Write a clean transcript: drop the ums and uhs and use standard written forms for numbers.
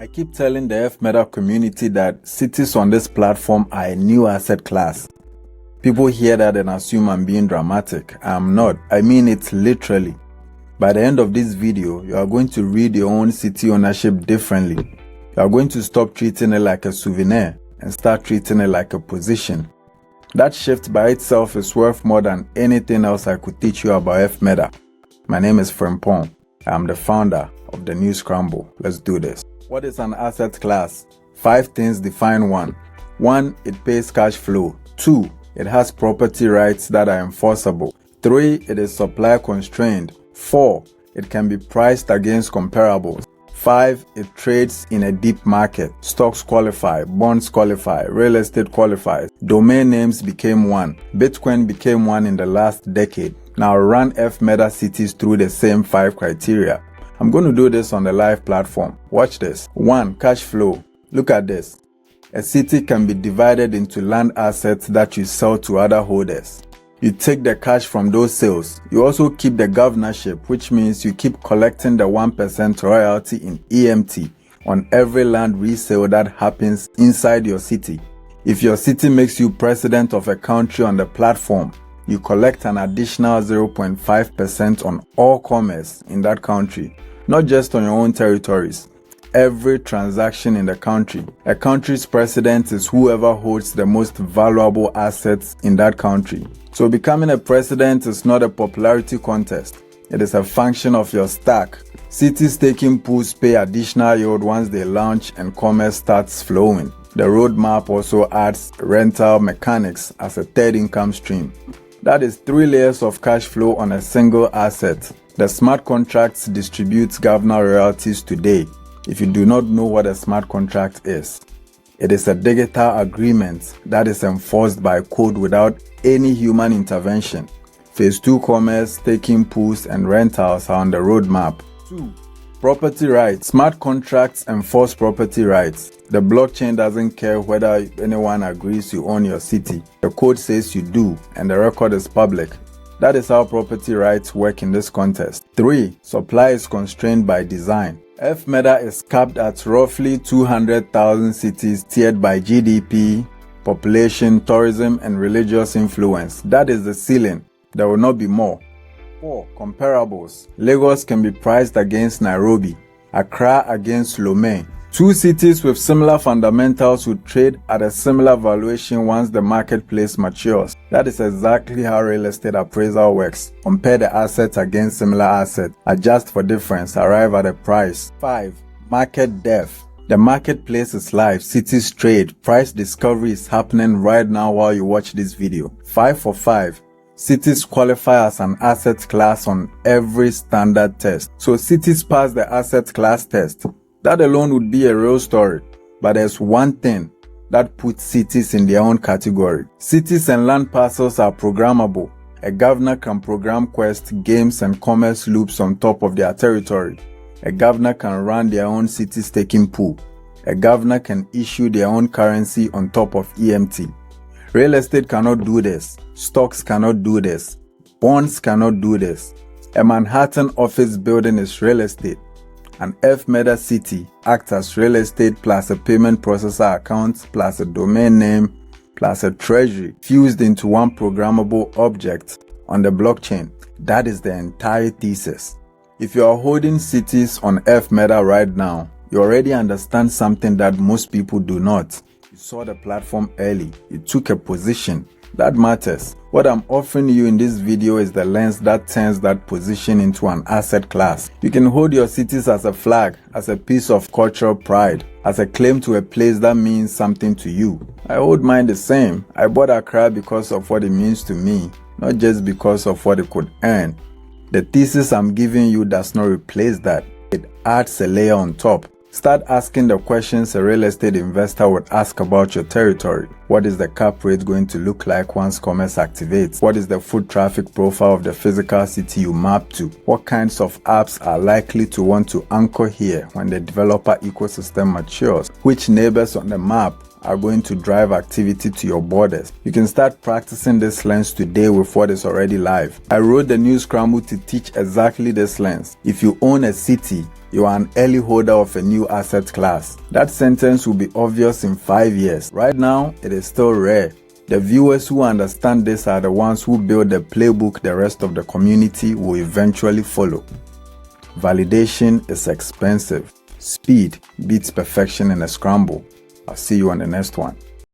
I keep telling the EarthMeta community that cities on this platform are a new asset class. People hear that and assume I'm being dramatic. I'm not. I mean it literally. By the end of this video, you are going to read your own city ownership differently. You are going to stop treating it like a souvenir and start treating it like a position. That shift by itself is worth more than anything else I could teach you about EarthMeta. My name is Frimpong. I'm the founder of the new Scramble. Let's do this. What is an asset class? 5 things define one. 1. It pays cash flow. 2. It has property rights that are enforceable. 3. It is supply constrained. 4. It can be priced against comparables. 5. It trades in a deep market. Stocks qualify, bonds qualify, real estate qualifies. Domain names became one. Bitcoin became one in the last decade. Now run EarthMeta cities through the same 5 criteria. I'm going to do this on the live platform. Watch this. 1. Cash flow. Look at this. A city can be divided into land assets that you sell to other holders. You take the cash from those sales. You also keep the governorship, which means you keep collecting the 1% royalty in EMT on every land resale that happens inside your city. If your city makes you president of a country on the platform, you collect an additional 0.5% on all commerce in that country, not just on your own territories. Every transaction in the country. A country's president is whoever holds the most valuable assets in that country. So becoming a president is not a popularity contest. It is a function of your stack. Cities taking pools pay additional yield once they launch and commerce starts flowing. The roadmap also adds rental mechanics as a third income stream. That is 3 layers of cash flow on a single asset. The smart contracts distributes governor royalties today. If you do not know what a smart contract is, it is a digital agreement that is enforced by code without any human intervention. Phase 2 commerce, taking pools and rentals are on the roadmap. 2. Property rights. Smart contracts enforce property rights. The blockchain doesn't care whether anyone agrees you own your city. The code says you do, and the record is public. That is how property rights work in this context. 3. Supply is constrained by design. EarthMeta is capped at roughly 200,000 cities tiered by GDP, population, tourism, and religious influence. That is the ceiling. There will not be more. 4. Comparables. Lagos can be priced against Nairobi, Accra against Lomé. 2 cities with similar fundamentals will trade at a similar valuation once the marketplace matures. That is exactly how real estate appraisal works. Compare the assets against similar assets, adjust for difference, arrive at a price. 5. Market depth. The marketplace is live, cities trade, price discovery is happening right now while you watch this video. 5 for 5. Cities qualify as an asset class on every standard test. So cities pass the asset class test. That alone would be a real story. But there's one thing that puts cities in their own category. Cities and land parcels are programmable. A governor can program quests, games, and commerce loops on top of their territory. A governor can run their own city staking pool. A governor can issue their own currency on top of EMT. Real estate cannot do this. Stocks cannot do this. Bonds cannot do this. A Manhattan office building is real estate. An EarthMeta city acts as real estate plus a payment processor account plus a domain name plus a treasury fused into one programmable object on the blockchain. That is the entire thesis. If you are holding cities on EarthMeta right now, you already understand something that most people do not. You saw the platform early. You took a position. That matters. What I'm offering you in this video is the lens that turns that position into an asset class. You can hold your cities as a flag, as a piece of cultural pride, as a claim to a place that means something to you. I hold mine the same. I bought Accra because of what it means to me, not just because of what it could earn. The thesis I'm giving you does not replace that. It adds a layer on top. Start asking the questions a real estate investor would ask about your territory. What is the cap rate going to look like once commerce activates? What is the foot traffic profile of the physical city you map to? What kinds of apps are likely to want to anchor here when the developer ecosystem matures? Which neighbors on the map are going to drive activity to your borders. You can start practicing this lens today with what is already live. I wrote the new Scramble to teach exactly this lens. If you own a city, you are an early holder of a new asset class. That sentence will be obvious in 5 years. Right now, it is still rare. The viewers who understand this are the ones who build the playbook the rest of the community will eventually follow. Validation is expensive. Speed beats perfection in a scramble. I'll see you on the next one.